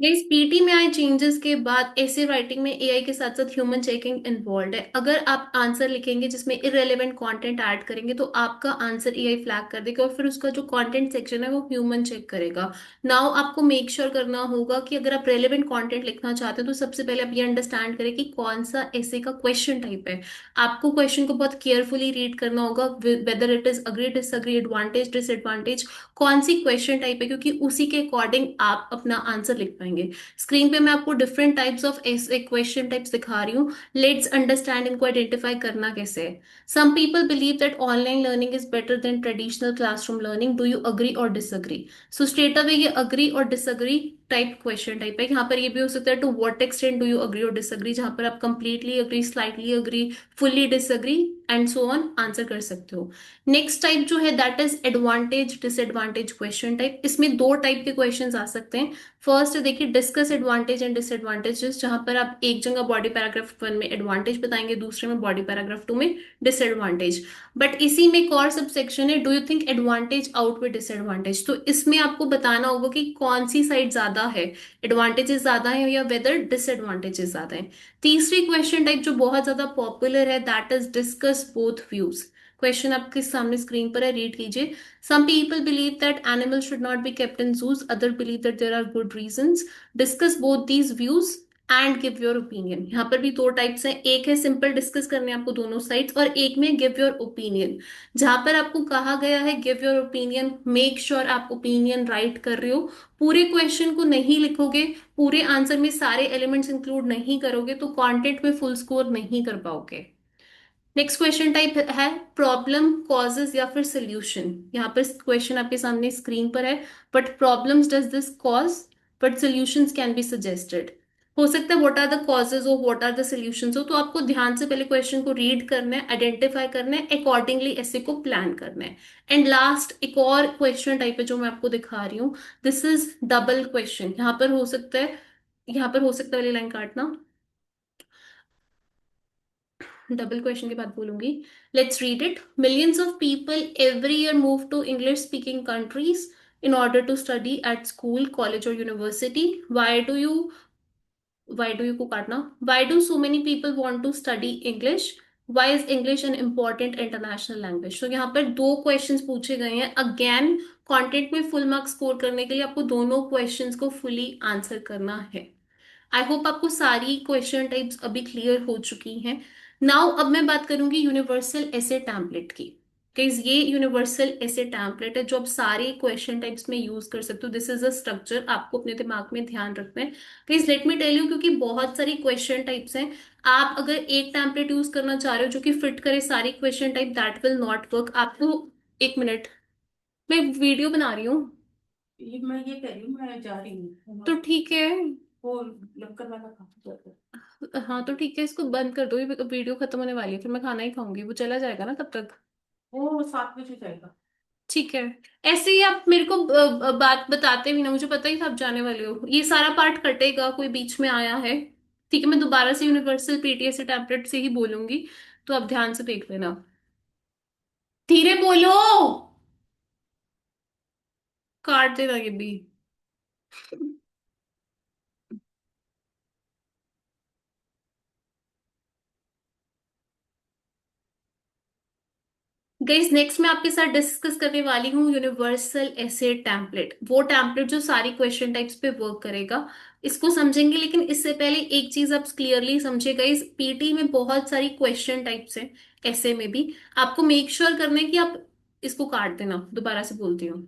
इस पीटी में आए चेंजेस के बाद ऐसे राइटिंग में एआई के साथ साथ ह्यूमन चेकिंग इन्वॉल्व है। अगर आप आंसर लिखेंगे जिसमें इररेलेवेंट कंटेंट ऐड करेंगे तो आपका आंसर एआई फ्लैग कर देगा और फिर उसका जो कंटेंट सेक्शन है वो ह्यूमन चेक करेगा। नाउ आपको मेक श्योर करना होगा कि अगर आप रेलेवेंट कंटेंट लिखना चाहते हो तो सबसे पहले आप ये अंडरस्टैंड करें कि कौन सा ऐसे का क्वेश्चन टाइप है। आपको क्वेश्चन को बहुत केयरफुली रीड करना होगा, whether it is agree disagree advantage disadvantage, कौन सी क्वेश्चन टाइप है, क्योंकि उसी के अकॉर्डिंग आप अपना आंसर लिख पाएंगे। स्क्रीन पे मैं आपको डिफरेंट टाइप्स ऑफ ऐसे क्वेश्चन टाइप्स दिखा रही हूँ। लेट्स अंडरस्टैंड इनको आइडेंटिफाई करना कैसे है। Some people believe that online learning is better than traditional classroom learning, do you agree और डिसअग्री? सो स्ट्रेट अवे ये अग्री और डिसअग्री टाइप क्वेश्चन टाइप है। यहाँ पर ये भी हो सकता है to what extent do you agree और डिसअग्री, जहां पर आप completely agree, slightly agree, fully disagree and so on answer कर सकते हो। नेक्स्ट टाइप जो है that is advantage disadvantage question type. इसमें दो टाइप के क्वेश्चंस आ सकते हैं। फर्स्ट देखिए डिस्कस एडवांटेज एंड डिसएडवांटेजेस, जहां पर आप एक जगह बॉडी पैराग्राफ वन में एडवांटेज बताएंगे, दूसरे में बॉडी पैराग्राफ टू में डिसएडवांटेज। बट इसी में एक और सब सेक्शन है, do you think advantage outweigh disadvantage, तो इसमें आपको बताना होगा कि कौन सी साइड ज्यादा है, एडवांटेजेस ज्यादा है या वेदर डिसएडवांटेजेस ज्यादा है। तीसरी क्वेश्चन टाइप जो बहुत ज्यादा पॉपुलर है that is discuss both views. Question आपके सामने स्क्रीन पर है, रीड कीजिए। Some people believe that animals should not be kept in zoos. Others believe that there are good reasons. Discuss both these views and give your opinion. यहाँ पर भी दो types हैं, एक है सिंपल डिस्कस करने आपको दोनों साइड्स, और एक में गिव योर ओपिनियन। जहां पर आपको कहा गया है give your opinion, make sure आप ओपिनियन राइट कर रहे हो। पूरे क्वेश्चन को नहीं लिखोगे, पूरे आंसर में सारे एलिमेंट्स इंक्लूड नहीं करोगे तो कंटेंट में फुल स्कोर नहीं कर पाओगे। नेक्स्ट क्वेश्चन टाइप है प्रॉब्लम कॉजेज या फिर सोल्यूशन। यहाँ पर क्वेश्चन आपके सामने स्क्रीन पर है, but problems does this cause, but solutions can be suggested. हो सकता है व्हाट आर द कॉजेज हो, व्हाट आर द सोल्यूशंस हो, तो आपको ध्यान से पहले क्वेश्चन को रीड करना है, आइडेंटिफाई करना है, अकॉर्डिंगली ऐसे को प्लान करना है। एंड लास्ट एक और क्वेश्चन टाइप है जो मैं आपको दिखा रही हूँ, दिस इज डबल क्वेश्चन। यहाँ पर हो सकता है, यहाँ पर हो सकता है वाली लाइन काटना, डबल क्वेश्चन के बाद बोलूंगी। Let's read it. Millions of people every year move to English speaking countries in order to study at school, college or university. Why do you को काटना, why do so many people want to study English? Why is English an important international language? तो यहाँ पर दो questions पूछे गए हैं। Again content में फुल मार्क्स स्कोर करने के लिए आपको दोनों क्वेश्चंस को फुली आंसर करना है। आई होप आपको सारी क्वेश्चन टाइप्स अभी क्लियर हो चुकी हैं। नाउ अब मैं बात करूंगी यूनिवर्सल एसे टैम्पलेट की। गाइस ये यूनिवर्सल एसे टैम्पलेट है जो आप सारे क्वेश्चन टाइप्स में यूज कर सकते हो। दिस इज अ स्ट्रक्चर, आपको अपने दिमाग में ध्यान रखना है। Guys let me tell you, क्योंकि बहुत सारी क्वेश्चन टाइप्स हैं, आप अगर एक टैम्पलेट यूज करना चाह रहे हो जो कि फिट करे सारी question type, that will not work आपको। एक मिनट, मैं वीडियो बना रही हूँ। ये मैं ये कह रही हूँ, मैं जा रही हूँ तो ठीक है। वो लक्कर वाला हाँ तो ठीक है, इसको बंद कर दो, ये वीडियो खत्म होने वाली है, फिर मैं खाना ही खाऊंगी, वो चला जाएगा ना तब तक। वो 7 बजे जाएगा। ठीक है। ऐसे ही आप मेरे को बात बताते भी ना, मुझे पता ही था आप जाने वाले हो। ये सारा पार्ट कटेगा, कोई बीच में आया है। ठीक है, मैं दोबारा से यूनिवर्सल पीटीएस टैबलेट से ही बोलूंगी, तो आप ध्यान से देख लेना। धीरे बोलो, काट देना ये भी। गाइस नेक्स्ट मैं आपके साथ डिस्कस करने वाली हूँ यूनिवर्सल एसे टैम्पलेट, वो टैम्पलेट जो सारी क्वेश्चन टाइप्स पे वर्क करेगा। इसको समझेंगे, लेकिन इससे पहले एक चीज आप क्लियरली समझिएगा, इस पीटी में बहुत सारी क्वेश्चन टाइप्स हैं, ऐसे में भी आपको मेक श्योर करना है कि आप इसको काट देना, दोबारा से बोलती हूँ।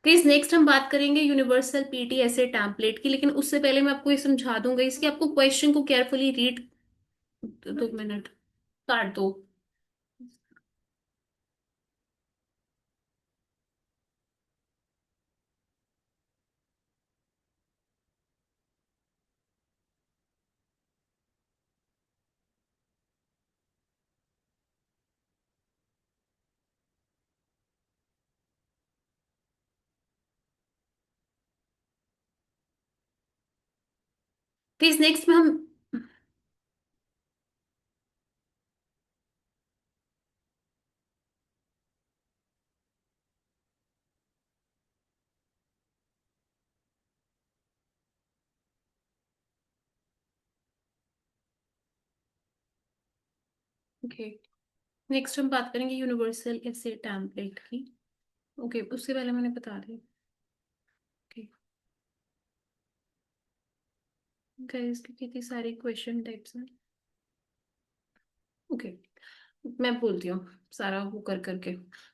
गाइस नेक्स्ट हम बात करेंगे यूनिवर्सल पीटी ऐसे टैम्पलेट की, लेकिन उससे पहले मैं आपको ये समझा दूंगा इसकी, आपको क्वेश्चन को केयरफुली रीड। 2 मिनट, काट दो। गाइस नेक्स्ट में हम, ओके, नेक्स्ट हम बात करेंगे यूनिवर्सल एसे टेम्पलेट की। ओके, उससे पहले मैंने बता दी। ओके गाइस, क्योंकि इतनी सारी क्वेश्चन टाइप्स हैं। ओके, मैं बोलती हूँ सारा वो कर करके।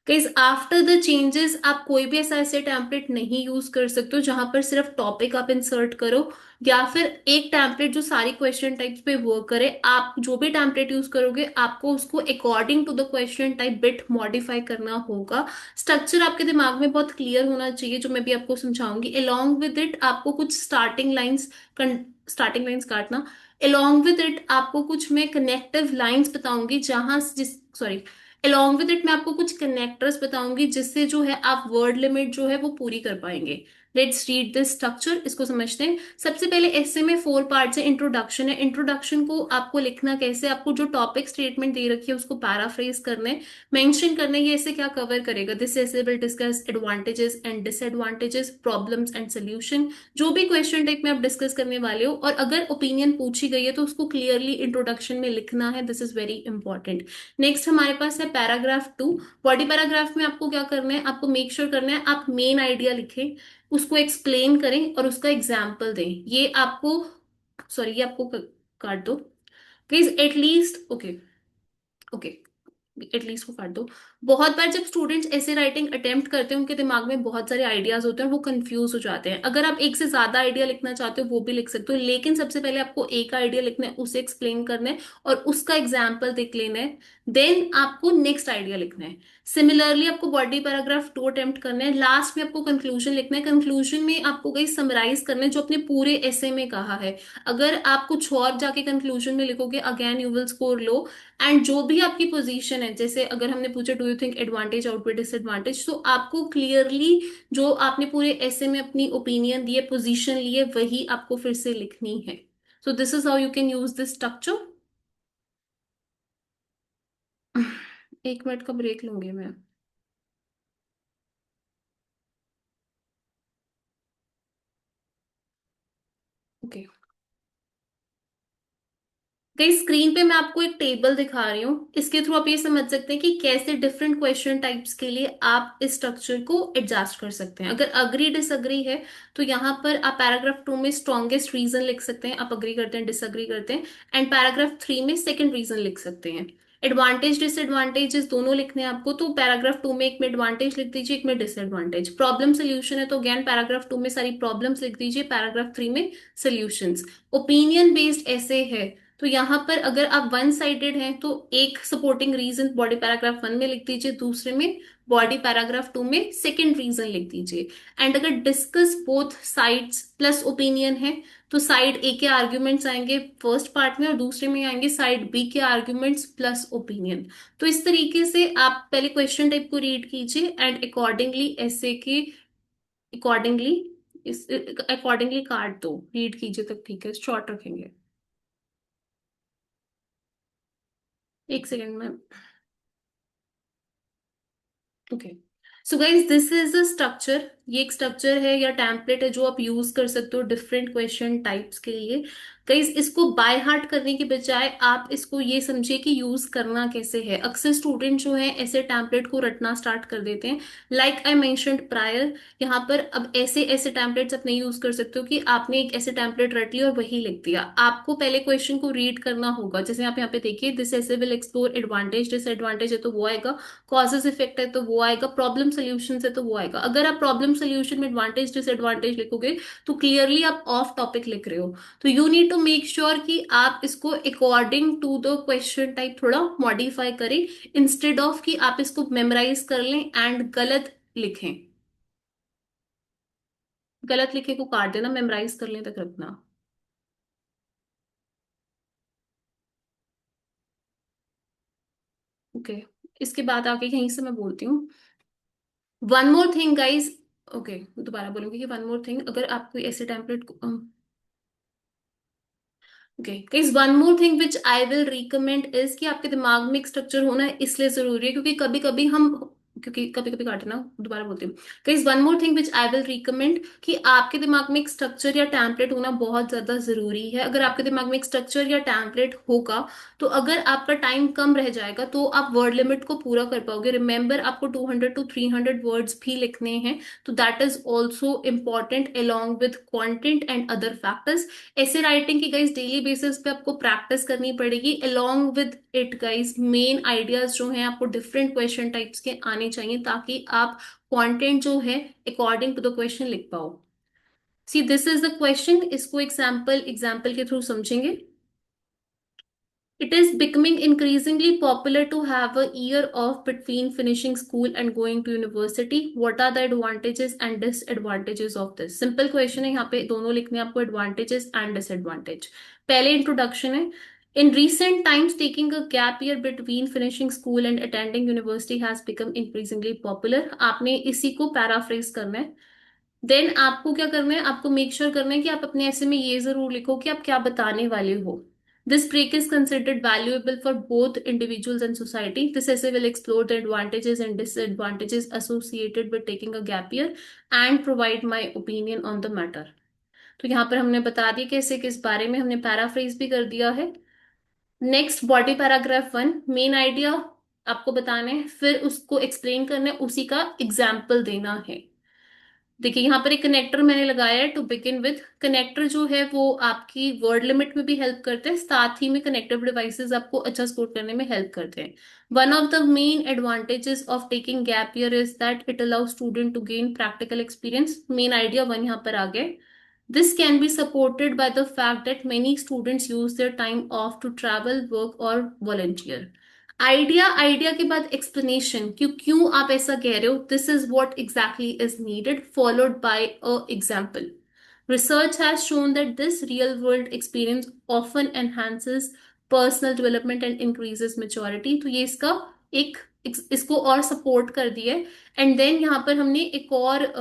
गाइस, आफ्टर द चेंजेस आप कोई भी ऐसा ऐसे टेम्पलेट नहीं यूज कर सकते हो जहां पर सिर्फ टॉपिक आप इंसर्ट करो, या फिर एक टेम्पलेट जो सारी क्वेश्चन टाइप्स पे वर्क करे। आप जो भी टेम्पलेट यूज करोगे आपको उसको according to the question type bit modify करना होगा। स्ट्रक्चर आपके दिमाग में बहुत क्लियर होना चाहिए, जो मैं भी आपको समझाऊंगी। अलोंग विद इट आपको कुछ स्टार्टिंग लाइंस काटना। अलोंग विद इट आपको कुछ मैं कनेक्टिव लाइंस बताऊंगी, जहां जिस सॉरी अलोंग विद इट मैं आपको कुछ कनेक्टर्स बताऊंगी, जिससे जो है आप वर्ड लिमिट जो है वो पूरी कर पाएंगे। लेट्स रीड दिस स्ट्रक्चर, इसको समझते हैं। सबसे पहले ऐसे में 4 पार्ट्स है। इंट्रोडक्शन है। इंट्रोडक्शन को आपको लिखना कैसे, आपको जो टॉपिक स्टेटमेंट दे रखी है उसको पैराफ्रेज करना है, मेंशन करना है ये ऐसे क्या कवर करेगा। This essay will discuss advantages and disadvantages, problems and solution, जो भी क्वेश्चन टाइप में आप डिस्कस करने वाले हो। और अगर ओपिनियन पूछी गई है तो उसको क्लियरली इंट्रोडक्शन में लिखना है। This is very important. Next हमारे पास है पैराग्राफ 2। बॉडी पैराग्राफ में आपको क्या करना है, आपको मेक श्योर करना है आप मेन आइडिया लिखें, उसको एक्सप्लेन करें और उसका एग्जाम्पल दें। ये आपको ये आपको काट दो please at least. Okay, okay, at least को काट दो। बहुत बार जब स्टूडेंट्स ऐसे राइटिंग अटेम्प्ट करते हैं उनके दिमाग में बहुत सारे आइडियाज होते हैं, वो कंफ्यूज हो जाते हैं। अगर आप एक से ज्यादा आइडिया लिखना चाहते हो वो भी लिख सकते हो, लेकिन सबसे पहले आपको एक आइडिया लिखना है, उसे एक्सप्लेन करना है और उसका एग्जाम्पल देख लेना है। देन आपको नेक्स्ट आइडिया लिखना है। सिमिलरली आपको बॉडी पैराग्राफ 2 अटेम्प्ट करना है। लास्ट में आपको कंक्लूजन लिखना है। कंक्लूजन में आपको कहीं समराइज करना है जो अपने पूरे ऐसे में कहा है। अगर आप कुछ और जाके कंक्लूजन में लिखोगे again you will score low. And जो भी आपकी पोजीशन है, जैसे अगर हमने पूछा do you think advantage outweigh disadvantage, तो आपको क्लियरली जो आपने पूरे ऐसे में अपनी ओपिनियन दी है, पोजीशन ली है, वही आपको फिर से लिखनी है। So this is how you can use this structure. 1 minute का ब्रेक लूंगी मैं। ओके, कई स्क्रीन पे मैं आपको एक टेबल दिखा रही हूँ, इसके थ्रू आप ये समझ सकते हैं कि कैसे डिफरेंट क्वेश्चन टाइप्स के लिए आप इस स्ट्रक्चर को एडजस्ट कर सकते हैं। अगर अग्री डिसअग्री है तो यहाँ पर आप पैराग्राफ 2 में स्ट्रॉन्गेस्ट रीजन लिख सकते हैं, आप अग्री करते हैं डिसअग्री करते हैं। एंड पैराग्राफ 3 में सेकंड रीजन लिख सकते हैं। एडवांटेज डिसएडवांटेजेस दोनों लिखने हैं आपको, तो पैराग्राफ 2 में एक में एडवांटेज लिख दीजिए, एक में डिसएडवांटेज। प्रॉब्लम सोल्यूशन है तो अगेन पैराग्राफ 2 में सारी प्रॉब्लम्स लिख दीजिए, पैराग्राफ 3 में सोल्यूशंस। ओपिनियन बेस्ड ऐसे है तो यहाँ पर अगर आप वन साइडेड हैं तो एक सपोर्टिंग रीजन बॉडी पैराग्राफ 1 में लिख दीजिए, दूसरे में बॉडी पैराग्राफ 2 में सेकंड रीजन लिख दीजिए। एंड अगर discuss both sides plus opinion है तो साइड ए के आर्ग्यूमेंट्स आएंगे फर्स्ट पार्ट में और दूसरे में आएंगे साइड बी के आर्ग्यूमेंट्स प्लस ओपिनियन। तो इस तरीके से आप पहले क्वेश्चन टाइप को रीड कीजिए एंड अकॉर्डिंगली ऐसे के अकॉर्डिंगली इस अकॉर्डिंगली काट दो, रीड कीजिए तब ठीक है, शॉर्ट रखेंगे। 1 सेकेंड में। Okay, so guys this is a structure. ये एक स्ट्रक्चर है या टेम्पलेट है जो आप यूज कर सकते हो डिफरेंट क्वेश्चन टाइप्स के लिए। गाइज इसको बाय हार्ट करने के बजाय आप इसको ये समझिए कि यूज करना कैसे है। अक्सर स्टूडेंट जो है ऐसे टेम्पलेट को रटना स्टार्ट कर देते हैं। लाइक आई मेंशन्ड प्रायर, यहाँ पर अब ऐसे ऐसे टेम्पलेट्स आप नहीं यूज कर सकते हो कि आपने एक ऐसे टेम्पलेट रट लिया और वही लिख दिया। आपको पहले क्वेश्चन को रीड करना होगा। जैसे आप यहाँ पे देखिए, this essay will explore advantage disadvantage है तो वो आएगा, कॉजेस इफेक्ट है तो वो आएगा, प्रॉब्लम सोल्यूशन है तो वो आएगा। अगर आप प्रॉब्लम सोल्यूशन में एडवांटेज डिसएडवांटेज लिखोगे तो क्लियरली आप ऑफ टॉपिक लिख रहे हो। तो you need to make sure कि आप इसको according to the question type थोड़ा मॉडिफाई करें, इंस्टेड ऑफ कि आप इसको मेमोराइज कर लें एंड गलत लिखें। गलत लिखे को काट देना, मेमोराइज कर लें तक रखना। ओके, इसके बाद आगे कहीं से मैं बोलती हूँ one more thing guys. Okay, दोबारा बोलूंगी कि वन मोर थिंग, अगर आप कोई ऐसे template okay guys, one more thing which I will recommend is कि आपके दिमाग में एक स्ट्रक्चर होना इसलिए जरूरी है क्योंकि कभी कभी हम क्योंकि कभी कभी काटना, दोबारा बोलती हूँ। Guys one more thing which I will recommend, कि आपके दिमाग में एक स्ट्रक्चर या टैम्पलेट होना बहुत ज्यादा जरूरी है। अगर आपके दिमाग में एक स्ट्रक्चर या टैम्पलेट होगा, तो अगर आपका टाइम कम रह जाएगा तो आप वर्ड लिमिट को पूरा कर पाओगे। रिमेंबर, आपको 200 to 300 वर्ड्स भी लिखने हैं, तो that is also important along with content and other factors. ऐसे राइटिंग की गाइस डेली बेसिस पे आपको प्रैक्टिस करनी पड़ेगी। Along with it guys main ideas जो हैं आपको डिफरेंट क्वेश्चन टाइप्स के आने चाहिए, ताकि आप कंटेंट जो है अकॉर्डिंग टू द क्वेश्चन लिख पाओ। See this is the question, इसको एग्जाम्पल एग्जाम्पल के थ्रू समझेंगे। It is becoming increasingly popular to have a year off between finishing school and going to university. What are the advantages and disadvantages of this? Simple question है, यहाँ पे दोनों लिखने हैं आपको, advantages and disadvantage। पहले introduction है। In recent times, taking a gap year between finishing school and attending university has become increasingly popular। आपने इसी को paraphrase करना है। देन आपको क्या करना है, आपको मेक श्योर करना है कि आप अपने ऐसे में ये जरूर लिखो कि आप क्या बताने वाले हो। This break is considered valuable for both individuals and society. This essay will explore the advantages and disadvantages associated with taking a gap year and provide my opinion on the matter. तो यहाँ पर हमने बता दिया कैसे किस बारे में, हमने पैराफ्रेज भी कर दिया है। Next body paragraph 1, main idea आपको बताना है, फिर उसको एक्सप्लेन करना है, उसी का एग्जाम्पल देना है। देखिए यहाँ पर एक कनेक्टर मैंने लगाया है टू बिगिन विद। कनेक्टर जो है वो आपकी वर्ड लिमिट में भी हेल्प करते हैं, साथ ही में कनेक्टिव डिवाइसेस आपको अच्छा स्कोर करने में हेल्प करते हैं। One of the main advantages of taking gap year is that it allow student to gain practical experience. Main idea 1 यहाँ पर आ गया। This can be supported by the fact that many students use their time off to travel, work or volunteer। Idea के बाद explanation, क्यों क्यों आप ऐसा कह रहे हो, this is what exactly is needed, followed by a example. Research has shown that this real world experience often enhances personal development and increases maturity. तो ये इसका एक इसको और सपोर्ट कर दिया है। एंड देन यहाँ पर हमने एक और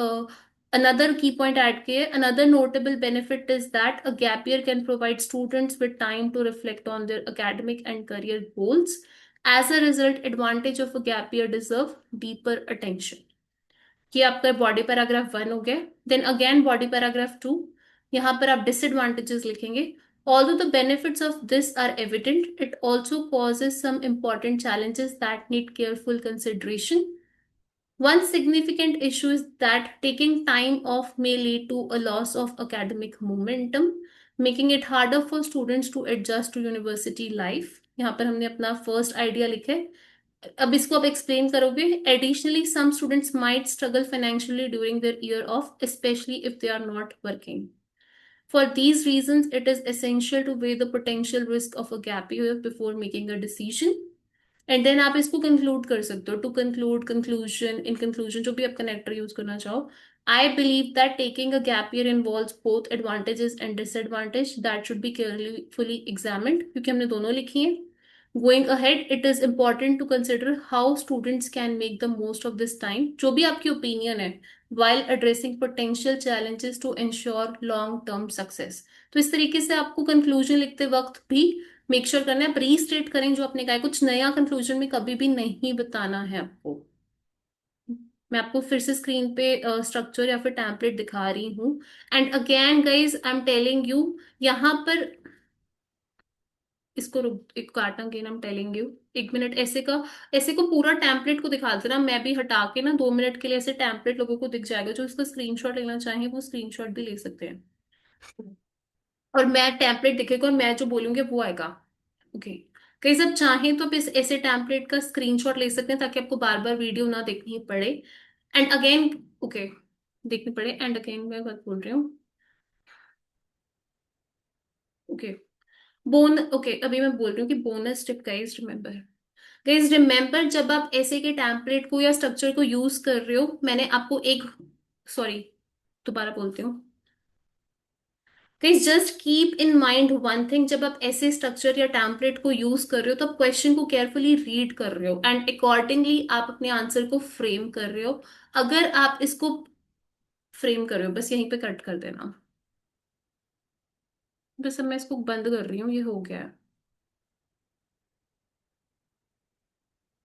another key point add किया है। Another notable benefit is that a gap year can provide students with time to reflect on their academic and career goals। As a result, advantage of a gap year deserve deeper attention। ये आपका body paragraph 1 हो गया। Then again body paragraph 2, यहाँ पर आप disadvantages लिखेंगे। Although the benefits of this are evident, it also causes some important challenges that need careful consideration। One significant issue is that taking time off may lead to a loss of academic momentum, making it harder for students to adjust to university life। यहाँ पर हमने अपना first idea लिखा है, अब इसको आप explain करोगे। Additionally some students might struggle financially during their year off, especially if they are not working. For these reasons, it is essential to weigh the potential risk of a gap year before making a decision। And then आप इसको conclude कर सकते हो, to conclude, conclusion, in conclusion, जो भी आप connector use करना चाहो। I believe that taking a gap year involves both advantages and disadvantage that should be carefully examined, क्योंकि हमने दोनों लिखी हैं। Going ahead, it is important to consider how students can make the most of this time, जो भी आपकी opinion है, while addressing potential challenges to ensure long term success। तो इस तरीके से आपको कंक्लूजन लिखते वक्त भी मेक श्योर करना है आप रीस्टेट करें जो आपने कहा है, कुछ नया कंक्लूजन में कभी भी नहीं बताना है आपको। मैं आपको फिर से स्क्रीन पे स्ट्रक्चर या फिर टेम्पलेट दिखा रही हूँ। And again guys I am telling you, यहाँ पर इसको रुक, एक काटना gain, I am telling you, 1 minute ऐसे का, ऐसे को पूरा टेम्पलेट को दिखा देना, मैं भी हटा के ना 2 मिनट के लिए ऐसे टेम्पलेट लोगों को दिख जाएगा। जो इसका स्क्रीनशॉट लेना चाहें वो स्क्रीनशॉट भी ले सकते हैं, और मैं टेम्पलेट दिखेगा और मैं जो बोलूंगी वो आएगा। ओके, कई सब चाहें तो आप इस ऐसे टेम्पलेट का स्क्रीनशॉट ले सकते हैं, ताकि आपको बार बार वीडियो ना देखनी पड़े। एंड अगेन, ओके, देखनी पड़े। एंड अगेन मैं बात बोल रही हूँ। ओके, ओके, अभी मैं बोल रही हूँ कि bonus tip guys remember. Guys remember, जब आप ऐसे के टेम्पलेट को या स्ट्रक्चर को यूज कर रहे हो, मैंने आपको एक, सॉरी, दोबारा बोलती हूँ। Guys just keep in mind one thing, जब आप ऐसे स्ट्रक्चर या टेम्पलेट को यूज कर रहे हो तो आप क्वेश्चन को केयरफुली रीड कर रहे हो एंड अकॉर्डिंगली आप अपने आंसर को फ्रेम कर रहे हो। अगर आप इसको फ्रेम कर रहे हो, बस यहीं पे कट कर देना। बस अब मैं इसको बंद कर रही हूँ, ये हो गया है।